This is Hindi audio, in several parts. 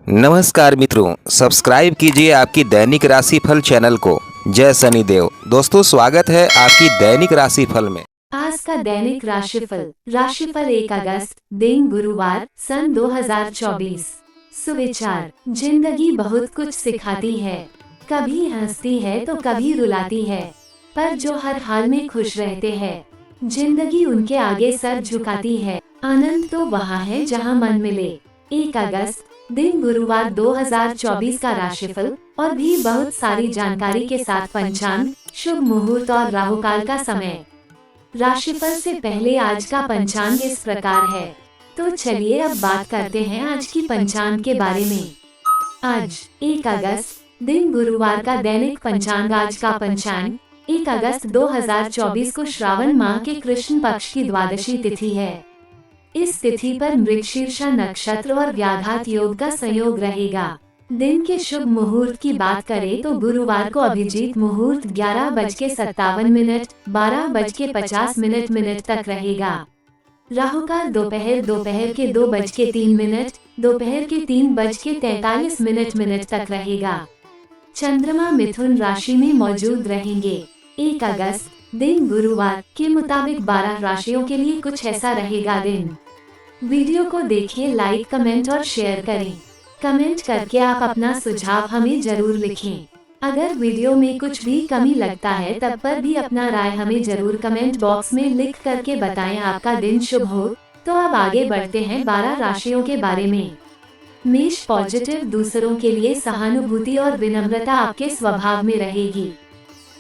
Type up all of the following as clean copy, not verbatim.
नमस्कार मित्रों, सब्सक्राइब कीजिए आपकी दैनिक राशिफल चैनल को। जय शनिदेव। दोस्तों, स्वागत है आपकी दैनिक राशिफल में। आज का दैनिक राशिफल 1 अगस्त दिन गुरुवार सन 2024। सुविचार: जिंदगी बहुत कुछ सिखाती है, कभी हंसती है तो कभी रुलाती है, पर जो हर हाल में खुश रहते हैं जिंदगी उनके आगे सर झुकाती है। आनंद तो वहाँ है जहाँ मन मिले। 1 अगस्त दिन गुरुवार 2024 का राशिफल और भी बहुत सारी जानकारी के साथ पंचांग, शुभ मुहूर्त और राहुकाल का समय। राशिफल से पहले आज का पंचांग इस प्रकार है, तो चलिए अब बात करते हैं आज की पंचांग के बारे में। आज 1 अगस्त दिन गुरुवार का दैनिक पंचांग। आज का पंचांग 1 अगस्त 2024 को श्रावण माह के कृष्ण पक्ष की द्वादशी तिथि है। इस तिथि पर मृगशीर्षा नक्षत्र और व्याघात योग का संयोग रहेगा। दिन के शुभ मुहूर्त की बात करें तो गुरुवार को अभिजीत मुहूर्त 11:57, 12:50 तक रहेगा। राहुकाल दोपहर के 2:03, दोपहर के 3:43 तक रहेगा। चंद्रमा मिथुन राशि में मौजूद रहेंगे। 1 अगस्त दिन गुरुवार के मुताबिक 12 राशियों के लिए कुछ ऐसा रहेगा दिन। वीडियो को देखें, लाइक, कमेंट और शेयर करें। कमेंट करके आप अपना सुझाव हमें जरूर लिखें। अगर वीडियो में कुछ भी कमी लगता है तब पर भी अपना राय हमें जरूर कमेंट बॉक्स में लिख करके बताएं। आपका दिन शुभ हो। तो अब आगे बढ़ते हैं 12 राशियों के बारे में। मेष पॉजिटिव, दूसरों के लिए सहानुभूति और विनम्रता आपके स्वभाव में रहेगी।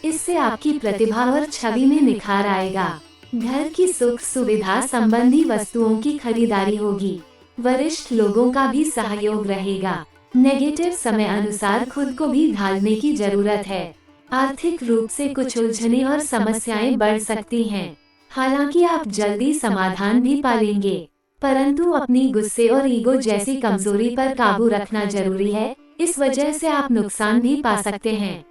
इससे आपकी प्रतिभा और छवि में निखार आएगा। घर की सुख सुविधा संबंधी वस्तुओं की खरीदारी होगी। वरिष्ठ लोगों का भी सहयोग रहेगा। नेगेटिव समय अनुसार खुद को भी ढालने की जरूरत है। आर्थिक रूप से कुछ उलझनें और समस्याएं बढ़ सकती हैं। हालांकि आप जल्दी समाधान भी पालेंगे, परंतु अपनी गुस्से और ईगो जैसी कमजोरी पर काबू रखना जरूरी है। इस वजह से आप नुकसान भी पा सकते हैं।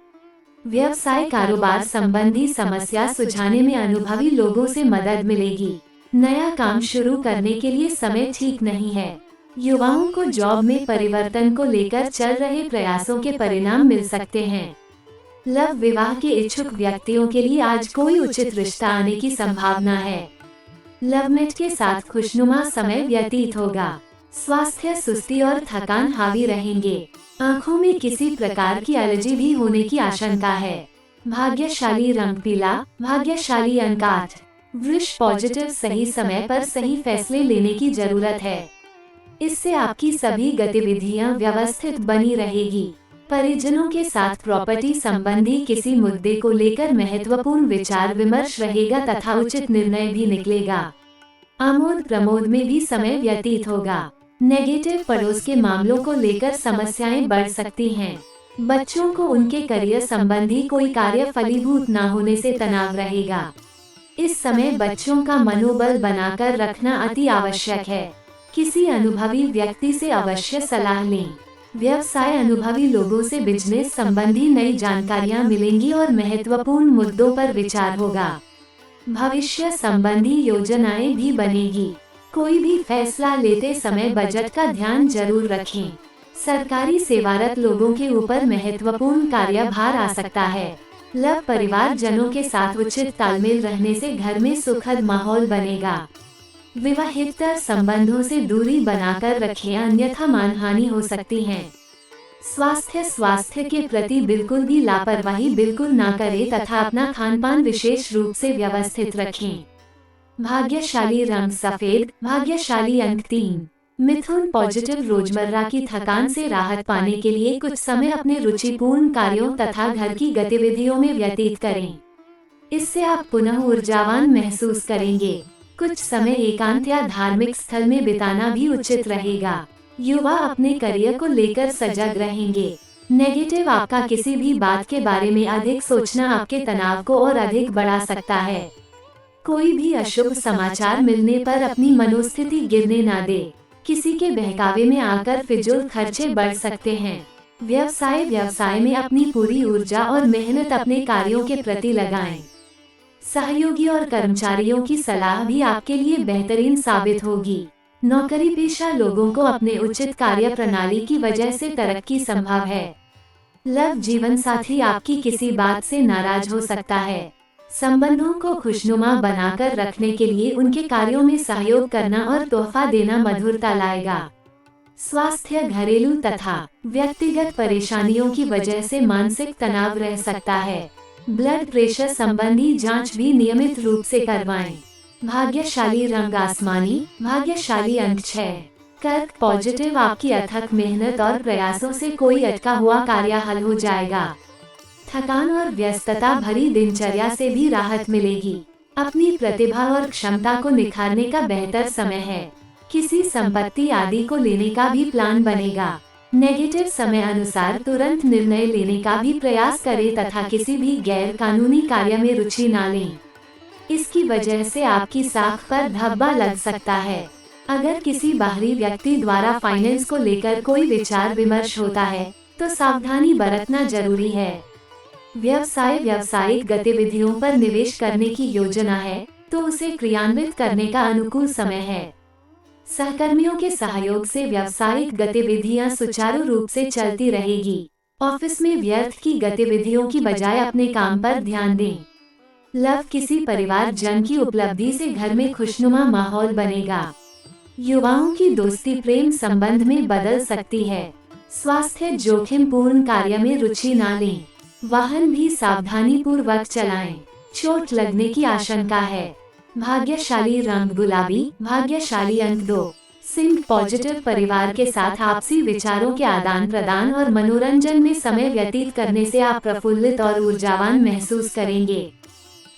व्यवसाय कारोबार संबंधी समस्या सुलझाने में अनुभवी लोगों से मदद मिलेगी। नया काम शुरू करने के लिए समय ठीक नहीं है। युवाओं को जॉब में परिवर्तन को लेकर चल रहे प्रयासों के परिणाम मिल सकते हैं। लव विवाह के इच्छुक व्यक्तियों के लिए आज कोई उचित रिश्ता आने की संभावना है। लवमेट के साथ खुशनुमा समय व्यतीत होगा। स्वास्थ्य सुस्ती और थकान हावी रहेंगे। आँखों में किसी प्रकार की एलर्जी भी होने की आशंका है। भाग्यशाली रंग पीला, भाग्यशाली अंक 8। वृष पॉजिटिव, सही समय पर सही फैसले लेने की जरूरत है। इससे आपकी सभी गतिविधियां व्यवस्थित बनी रहेगी। परिजनों के साथ प्रॉपर्टी संबंधी किसी मुद्दे को लेकर महत्वपूर्ण विचार विमर्श रहेगा तथा उचित निर्णय भी निकलेगा। आमोद प्रमोद में भी समय व्यतीत होगा। नेगेटिव पड़ोस के मामलों को लेकर समस्याएं बढ़ सकती हैं। बच्चों को उनके करियर संबंधी कोई कार्य फलीभूत न होने से तनाव रहेगा। इस समय बच्चों का मनोबल बनाकर रखना अति आवश्यक है। किसी अनुभवी व्यक्ति से अवश्य सलाह लें। व्यवसाय अनुभवी लोगों से बिजनेस संबंधी नई जानकारियां मिलेंगी और महत्वपूर्ण मुद्दों पर विचार होगा। भविष्य संबंधी योजनाएं भी बनेगी। कोई भी फैसला लेते समय बजट का ध्यान जरूर रखें। सरकारी सेवारत लोगों के ऊपर महत्वपूर्ण कार्यभार आ सकता है। लव परिवार जनों के साथ उचित तालमेल रहने से घर में सुखद माहौल बनेगा। विवाहितर संबंधों से दूरी बनाकर रखें, अन्यथा मानहानि हो सकती है। स्वास्थ्य के प्रति बिल्कुल भी लापरवाही बिल्कुल ना करें तथा अपना खानपान विशेष रूप से व्यवस्थित रखें। भाग्यशाली रंग सफेद, भाग्यशाली अंक 3। मिथुन पॉजिटिव, रोजमर्रा की थकान से राहत पाने के लिए कुछ समय अपने रुचिपूर्ण कार्यों तथा घर की गतिविधियों में व्यतीत करें। इससे आप पुनः ऊर्जावान महसूस करेंगे। कुछ समय एकांत या धार्मिक स्थल में बिताना भी उचित रहेगा। युवा अपने करियर को लेकर सजग रहेंगे। नेगेटिव आपका किसी भी बात के बारे में अधिक सोचना आपके तनाव को और अधिक बढ़ा सकता है। कोई भी अशुभ समाचार मिलने पर अपनी मनोस्थिति गिरने ना दे। किसी के बहकावे में आकर फिजूल खर्चे बढ़ सकते हैं। व्यवसाय में अपनी पूरी ऊर्जा और मेहनत अपने कार्यों के प्रति लगाएं। सहयोगी और कर्मचारियों की सलाह भी आपके लिए बेहतरीन साबित होगी। नौकरी पेशा लोगों को अपने उचित कार्य प्रणाली की वजह से तरक्की संभव है। लव जीवन साथी आपकी किसी बात से नाराज हो सकता है। संबंधों को खुशनुमा बनाकर रखने के लिए उनके कार्यों में सहयोग करना और तोहफा देना मधुरता लाएगा। स्वास्थ्य, घरेलू तथा व्यक्तिगत परेशानियों की वजह से मानसिक तनाव रह सकता है। ब्लड प्रेशर संबंधी जांच भी नियमित रूप से करवाएं। भाग्यशाली रंग आसमानी, भाग्यशाली अंक 6। कर्क पॉजिटिव, आपकी अथक मेहनत और प्रयासों से कोई अटका हुआ कार्य हल हो जाएगा। थकान और व्यस्तता भरी दिनचर्या से भी राहत मिलेगी। अपनी प्रतिभा और क्षमता को निखारने का बेहतर समय है। किसी संपत्ति आदि को लेने का भी प्लान बनेगा। नेगेटिव समय अनुसार तुरंत निर्णय लेने का भी प्रयास करें तथा किसी भी गैर कानूनी कार्य में रुचि न लें। इसकी वजह से आपकी साख पर धब्बा लग सकता है। अगर किसी बाहरी व्यक्ति द्वारा फाइनेंस को लेकर कोई विचार विमर्श होता है तो सावधानी बरतना जरूरी है। व्यवसाय, व्यावसायिक गतिविधियों पर निवेश करने की योजना है तो उसे क्रियान्वित करने का अनुकूल समय है। सहकर्मियों के सहयोग से व्यावसायिक गतिविधियां सुचारू रूप से चलती रहेगी। ऑफिस में व्यर्थ की गतिविधियों की बजाय अपने काम पर ध्यान दें। लव, किसी परिवार जन की उपलब्धि से घर में खुशनुमा माहौल बनेगा। युवाओं की दोस्ती प्रेम संबंध में बदल सकती है। स्वास्थ्य, जोखिम पूर्ण कार्य में रुचि न लें। वाहन भी सावधानी पूर्वक चलाएं। चोट लगने की आशंका है। भाग्यशाली रंग गुलाबी, भाग्यशाली अंक 2। सिंह पॉजिटिव, परिवार के साथ आपसी विचारों के आदान प्रदान और मनोरंजन में समय व्यतीत करने से आप प्रफुल्लित और ऊर्जावान महसूस करेंगे।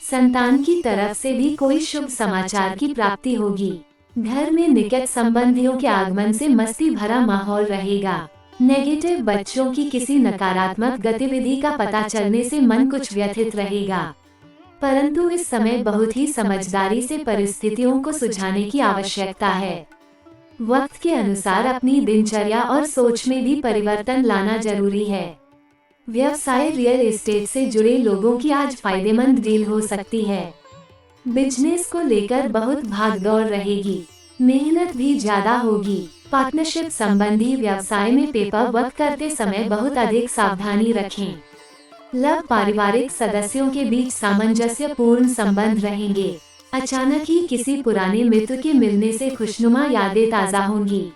संतान की तरफ से भी कोई शुभ समाचार की प्राप्ति होगी। घर में निकट संबंधियों के आगमन से मस्ती भरा माहौल रहेगा। नेगेटिव, बच्चों की किसी नकारात्मक गतिविधि का पता चलने से मन कुछ व्यथित रहेगा, परंतु इस समय बहुत ही समझदारी से परिस्थितियों को सुलझाने की आवश्यकता है। वक्त के अनुसार अपनी दिनचर्या और सोच में भी परिवर्तन लाना जरूरी है। व्यवसाय, रियल एस्टेट से जुड़े लोगों की आज फायदेमंद डील हो सकती है। बिजनेस को लेकर बहुत भागदौड़ रहेगी, मेहनत भी ज्यादा होगी। पार्टनरशिप संबंधी व्यवसाय में पेपर वर्क करते समय बहुत अधिक सावधानी रखें। लव, पारिवारिक सदस्यों के बीच सामंजस्यपूर्ण संबंध रहेंगे। अचानक ही किसी पुराने मित्र के मिलने से खुशनुमा यादें ताज़ा होंगी।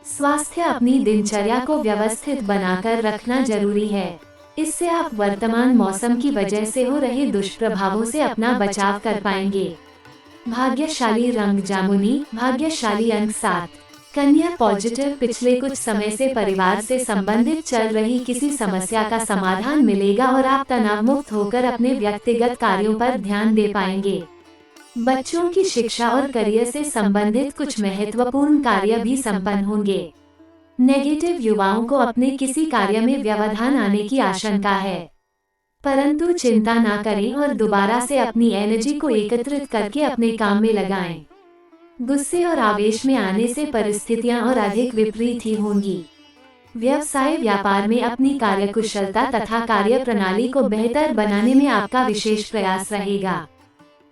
स्वास्थ्य, अपनी दिनचर्या को व्यवस्थित बनाकर रखना जरूरी है। इससे आप वर्तमान मौसम की वजह से हो रहे दुष्प्रभावों से अपना बचाव कर पाएंगे। भाग्यशाली रंग जामुनी, भाग्यशाली अंक 7। कन्या पॉजिटिव, पिछले कुछ समय से परिवार से संबंधित चल रही किसी समस्या का समाधान मिलेगा और आप तनाव मुक्त होकर अपने व्यक्तिगत कार्यों पर ध्यान दे पाएंगे। बच्चों की शिक्षा और करियर से संबंधित कुछ महत्वपूर्ण कार्य भी संपन्न होंगे। नेगेटिव, युवाओं को अपने किसी कार्य में व्यवधान आने की आशंका है, परंतु चिंता ना करें और दोबारा से अपनी एनर्जी को एकत्रित करके अपने काम में लगाएं। गुस्से और आवेश में आने से परिस्थितियां और अधिक विपरीत ही होंगी। व्यवसाय, व्यापार में अपनी कार्यकुशलता तथा कार्य प्रणाली को बेहतर बनाने में आपका विशेष प्रयास रहेगा।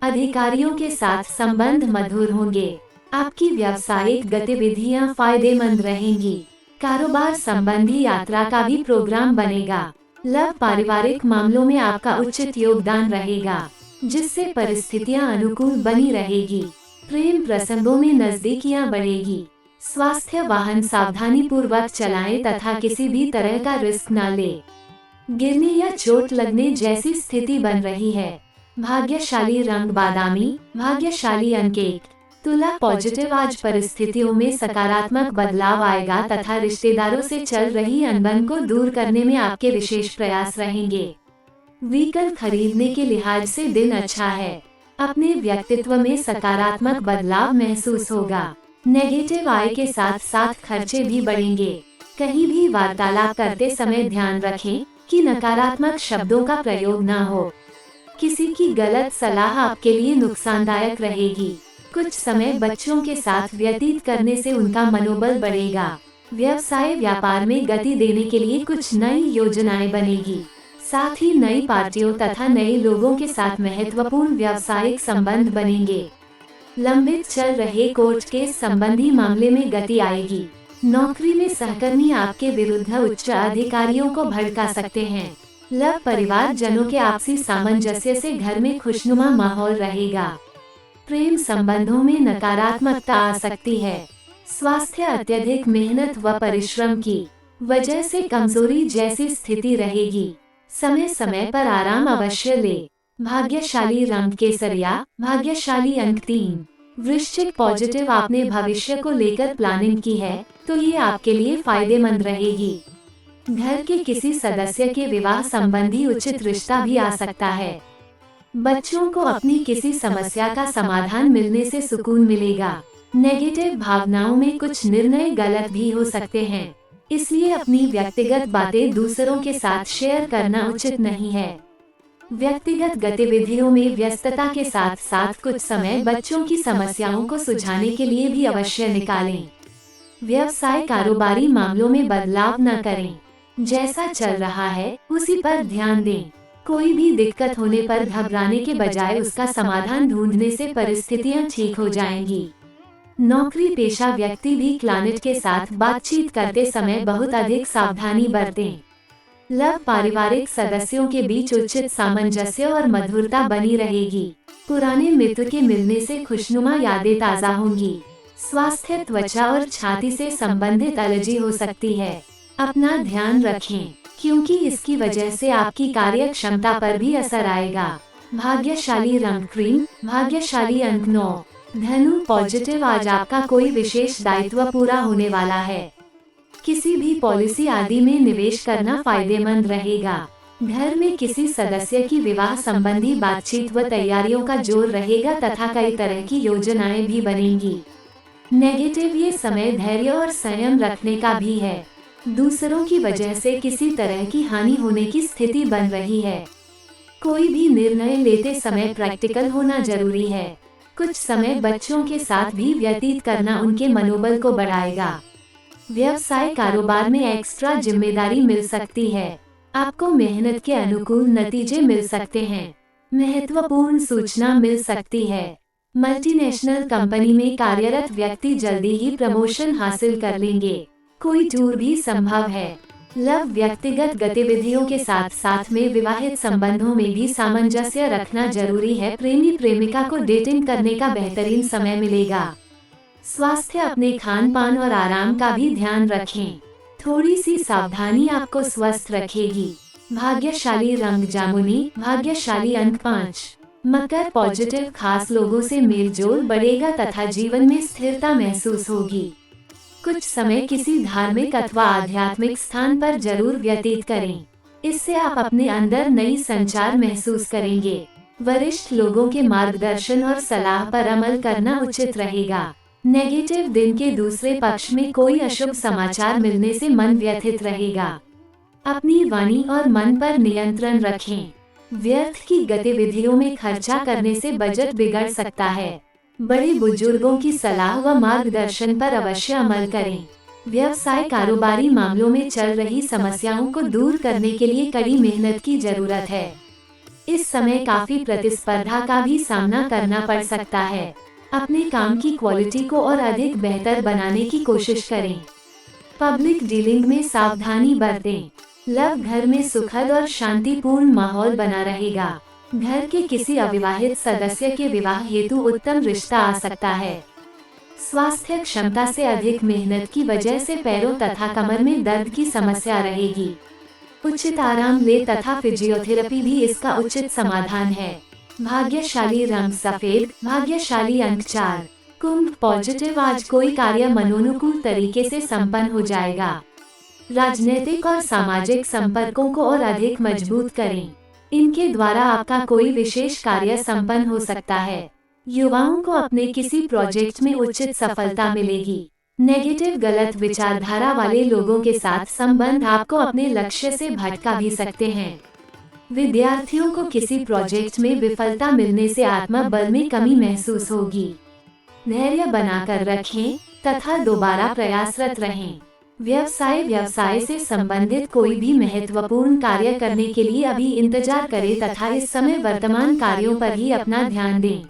अधिकारियों के साथ संबंध मधुर होंगे। आपकी व्यावसायिक गतिविधियां फायदेमंद रहेंगी। कारोबार संबंधी यात्रा का भी प्रोग्राम बनेगा। लव, पारिवारिक मामलों में आपका उचित योगदान रहेगा, जिससे परिस्थितियां अनुकूल बनी रहेगी। प्रेम प्रसंगों में नजदीकियां बढ़ेगी। स्वास्थ्य, वाहन सावधानी पूर्वक चलाएं तथा किसी भी तरह का रिस्क न ले। गिरने या चोट लगने जैसी स्थिति बन रही है। भाग्यशाली रंग बादामी, भाग्यशाली अंक 1। तुला पॉजिटिव, आज परिस्थितियों में सकारात्मक बदलाव आएगा तथा रिश्तेदारों से चल रही अनबन को दूर करने में आपके विशेष प्रयास रहेंगे। व्हीकल खरीदने के लिहाज से दिन अच्छा है। अपने व्यक्तित्व में सकारात्मक बदलाव महसूस होगा। नेगेटिव, आय के साथ साथ खर्चे भी बढ़ेंगे। कहीं भी वार्तालाप करते समय ध्यान रखें कि नकारात्मक शब्दों का प्रयोग न हो। किसी की गलत सलाह आपके लिए नुकसानदायक रहेगी। कुछ समय बच्चों के साथ व्यतीत करने से उनका मनोबल बढ़ेगा। व्यवसाय, व्यापार में गति देने के लिए कुछ नई योजनाएं बनेगी। साथ ही नई पार्टियों तथा नए लोगों के साथ महत्वपूर्ण व्यावसायिक संबंध बनेंगे। लंबित चल रहे कोर्ट केस संबंधी मामले में गति आएगी। नौकरी में सहकर्मी आपके विरुद्ध उच्च अधिकारियों को भड़का सकते हैं। लव परिवार जनों के आपसी सामंजस्य से घर में खुशनुमा माहौल रहेगा। प्रेम संबंधों में नकारात्मकता आ सकती है। स्वास्थ्य अत्यधिक मेहनत व परिश्रम की वजह से कमजोरी जैसी स्थिति रहेगी। समय समय पर आराम अवश्य ले। भाग्यशाली रंग केसरिया, भाग्यशाली अंक 3। वृश्चिक पॉजिटिव, आपने भविष्य को लेकर प्लानिंग की है तो ये आपके लिए फायदेमंद रहेगी। घर के किसी सदस्य के विवाह संबंधी उचित रिश्ता भी आ सकता है। बच्चों को अपनी किसी समस्या का समाधान मिलने से सुकून मिलेगा। नेगेटिव भावनाओं में कुछ निर्णय गलत भी हो सकते हैं, इसलिए अपनी व्यक्तिगत बातें दूसरों के साथ शेयर करना उचित नहीं है। व्यक्तिगत गतिविधियों में व्यस्तता के साथ साथ कुछ समय बच्चों की समस्याओं को सुलझाने के लिए भी अवश्य निकालें। व्यवसाय कारोबारी मामलों में बदलाव न करें। जैसा चल रहा है उसी पर ध्यान दें। कोई भी दिक्कत होने पर घबराने के बजाय उसका समाधान ढूंढने से परिस्थितियां ठीक हो जाएंगी। नौकरी पेशा व्यक्ति भी क्लाइंट के साथ बातचीत करते समय बहुत अधिक सावधानी बरतें। लव पारिवारिक सदस्यों के बीच उचित सामंजस्य और मधुरता बनी रहेगी। पुराने मित्र के मिलने से खुशनुमा यादें ताज़ा होंगी। स्वास्थ्य त्वचा और छाती से संबंधित एलर्जी हो सकती है, अपना ध्यान रखें क्योंकि इसकी वजह से आपकी कार्य क्षमता पर भी असर आएगा। भाग्यशाली रंग क्रीम, भाग्यशाली अंक 9। धनु पॉजिटिव, आज आपका कोई विशेष दायित्व पूरा होने वाला है। किसी भी पॉलिसी आदि में निवेश करना फायदेमंद रहेगा। घर में किसी सदस्य की विवाह संबंधी बातचीत व तैयारियों का जोर रहेगा तथा कई तरह की योजनाएं भी बनेंगी। नेगेटिव, ये समय धैर्य और संयम रखने का भी है। दूसरों की वजह से किसी तरह की हानि होने की स्थिति बन रही है। कोई भी निर्णय लेते समय प्रैक्टिकल होना जरूरी है। कुछ समय बच्चों के साथ भी व्यतीत करना उनके मनोबल को बढ़ाएगा। व्यवसाय कारोबार में एक्स्ट्रा जिम्मेदारी मिल सकती है। आपको मेहनत के अनुकूल नतीजे मिल सकते हैं। महत्वपूर्ण सूचना मिल सकती है। मल्टीनेशनल कंपनी में कार्यरत व्यक्ति जल्दी ही प्रमोशन हासिल कर लेंगे। कोई टूर भी संभव है। लव व्यक्तिगत गतिविधियों के साथ साथ में विवाहित संबंधों में भी सामंजस्य रखना जरूरी है। प्रेमी प्रेमिका को डेटिंग करने का बेहतरीन समय मिलेगा। स्वास्थ्य, अपने खान पान और आराम का भी ध्यान रखें। थोड़ी सी सावधानी आपको स्वस्थ रखेगी। भाग्यशाली रंग जामुनी, भाग्यशाली अंक 5। मकर पॉजिटिव, खास लोगों से मेलजोल बढ़ेगा तथा जीवन में स्थिरता महसूस होगी। कुछ समय किसी धार्मिक अथवा आध्यात्मिक स्थान पर जरूर व्यतीत करें। इससे आप अपने अंदर नई संचार महसूस करेंगे। वरिष्ठ लोगों के मार्गदर्शन और सलाह पर अमल करना उचित रहेगा। नेगेटिव, दिन के दूसरे पक्ष में कोई अशुभ समाचार मिलने से मन व्यथित रहेगा। अपनी वाणी और मन पर नियंत्रण रखें। व्यर्थ की गतिविधियों में खर्चा करने से बजट बिगड़ सकता है। बड़े बुजुर्गों की सलाह व मार्गदर्शन पर अवश्य अमल करें। व्यवसाय कारोबारी मामलों में चल रही समस्याओं को दूर करने के लिए कड़ी मेहनत की जरूरत है। इस समय काफी प्रतिस्पर्धा का भी सामना करना पड़ सकता है। अपने काम की क्वालिटी को और अधिक बेहतर बनाने की कोशिश करें। पब्लिक डीलिंग में सावधानी बरतें। लव, घर में सुखद और शांतिपूर्ण माहौल बना रहेगा। घर के किसी अविवाहित सदस्य के विवाह हेतु उत्तम रिश्ता आ सकता है। स्वास्थ्य, क्षमता से अधिक मेहनत की वजह से पैरों तथा कमर में दर्द की समस्या रहेगी। उचित आराम ले तथा फिजियोथेरेपी भी इसका उचित समाधान है। भाग्यशाली रंग सफेद, भाग्यशाली अंक 4। कुंभ पॉजिटिव, आज कोई कार्य मनोनुकूल तरीके से संपन्न हो जाएगा। राजनीतिक और सामाजिक संपर्कों को और अधिक मजबूत करें। इनके द्वारा आपका कोई विशेष कार्य संपन्न हो सकता है। युवाओं को अपने किसी प्रोजेक्ट में उचित सफलता मिलेगी। नेगेटिव, गलत विचारधारा वाले लोगों के साथ संबंध आपको अपने लक्ष्य से भटका भी सकते हैं। विद्यार्थियों को किसी प्रोजेक्ट में विफलता मिलने से आत्मबल में कमी महसूस होगी। धैर्य बनाकर रखें तथा दोबारा प्रयासरत रहें। व्यवसाय से संबंधित कोई भी महत्वपूर्ण कार्य करने के लिए अभी इंतजार करें तथा इस समय वर्तमान कार्यों पर ही अपना ध्यान दें।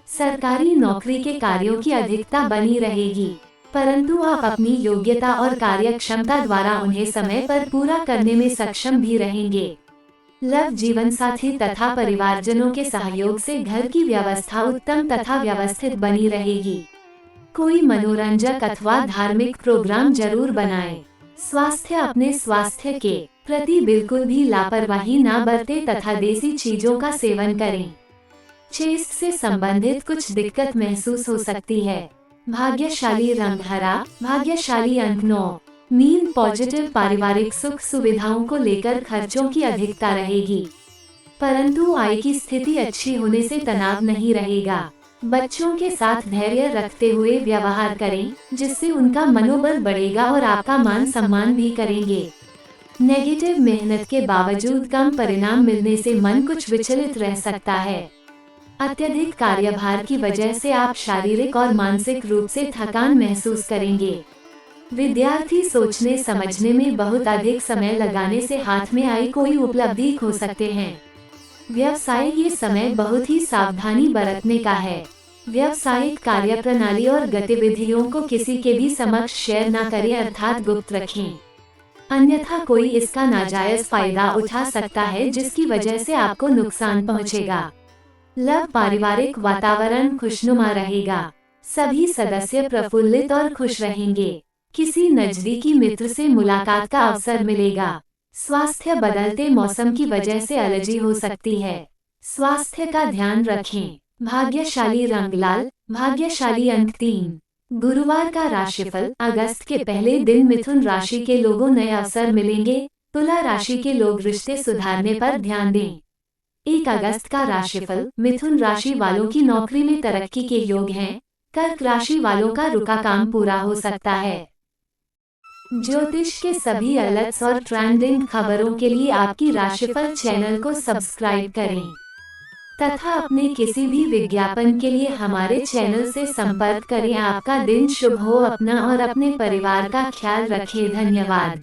सरकारी नौकरी के कार्यों की अधिकता बनी रहेगी, परंतु आप अपनी योग्यता और कार्यक्षमता द्वारा उन्हें समय पर पूरा करने में सक्षम भी रहेंगे। लव जीवन साथी तथा परिवारजनों के सहयोग से घर की व्यवस्था उत्तम तथा व्यवस्थित बनी रहेगी। कोई मनोरंजक अथवा धार्मिक प्रोग्राम जरूर बनाएं। स्वास्थ्य, अपने स्वास्थ्य के प्रति बिल्कुल भी लापरवाही न बरतें तथा देसी चीजों का सेवन करें। चेस्ट से संबंधित कुछ दिक्कत महसूस हो सकती है। भाग्यशाली रंग हरा, भाग्यशाली अंक 9। मीन पॉजिटिव, पारिवारिक सुख सुविधाओं को लेकर खर्चों की अधिकता रहेगी, परंतु आय की स्थिति अच्छी होने से तनाव नहीं रहेगा। बच्चों के साथ धैर्य रखते हुए व्यवहार करें, जिससे उनका मनोबल बढ़ेगा और आपका मान सम्मान भी करेंगे। नेगेटिव, मेहनत के बावजूद कम परिणाम मिलने से मन कुछ विचलित रह सकता है। अत्यधिक कार्यभार की वजह से आप शारीरिक और मानसिक रूप से थकान महसूस करेंगे। विद्यार्थी सोचने समझने में बहुत अधिक समय लगाने से हाथ में आई कोई उपलब्धि खो सकते हैं। व्यवसाय, ये समय बहुत ही सावधानी बरतने का है। व्यावसायिक कार्यप्रणाली और गतिविधियों को किसी के भी समक्ष शेयर न करें, अर्थात गुप्त रखें, अन्यथा कोई इसका नाजायज फायदा उठा सकता है जिसकी वजह से आपको नुकसान पहुंचेगा। लव, पारिवारिक वातावरण खुशनुमा रहेगा। सभी सदस्य प्रफुल्लित और खुश रहेंगे। किसी नजदीकी मित्र से मुलाकात का अवसर मिलेगा। स्वास्थ्य, बदलते मौसम की वजह से एलर्जी हो सकती है, स्वास्थ्य का ध्यान रखें। भाग्यशाली रंग लाल, भाग्यशाली अंक 3। गुरुवार का राशिफल। अगस्त के पहले दिन मिथुन राशि के लोगों नए अवसर मिलेंगे। तुला राशि के लोग रिश्ते सुधारने पर ध्यान दें। 1 अगस्त का राशिफल। मिथुन राशि वालों की नौकरी में तरक्की के योग हैं। कर्क राशि वालों का रुका काम पूरा हो सकता है। ज्योतिष के सभी अलर्ट्स और ट्रेंडिंग खबरों के लिए आपकी राशिफल चैनल को सब्सक्राइब करें तथा अपने किसी भी विज्ञापन के लिए हमारे चैनल से संपर्क करें। आपका दिन शुभ हो। अपना और अपने परिवार का ख्याल रखें। धन्यवाद।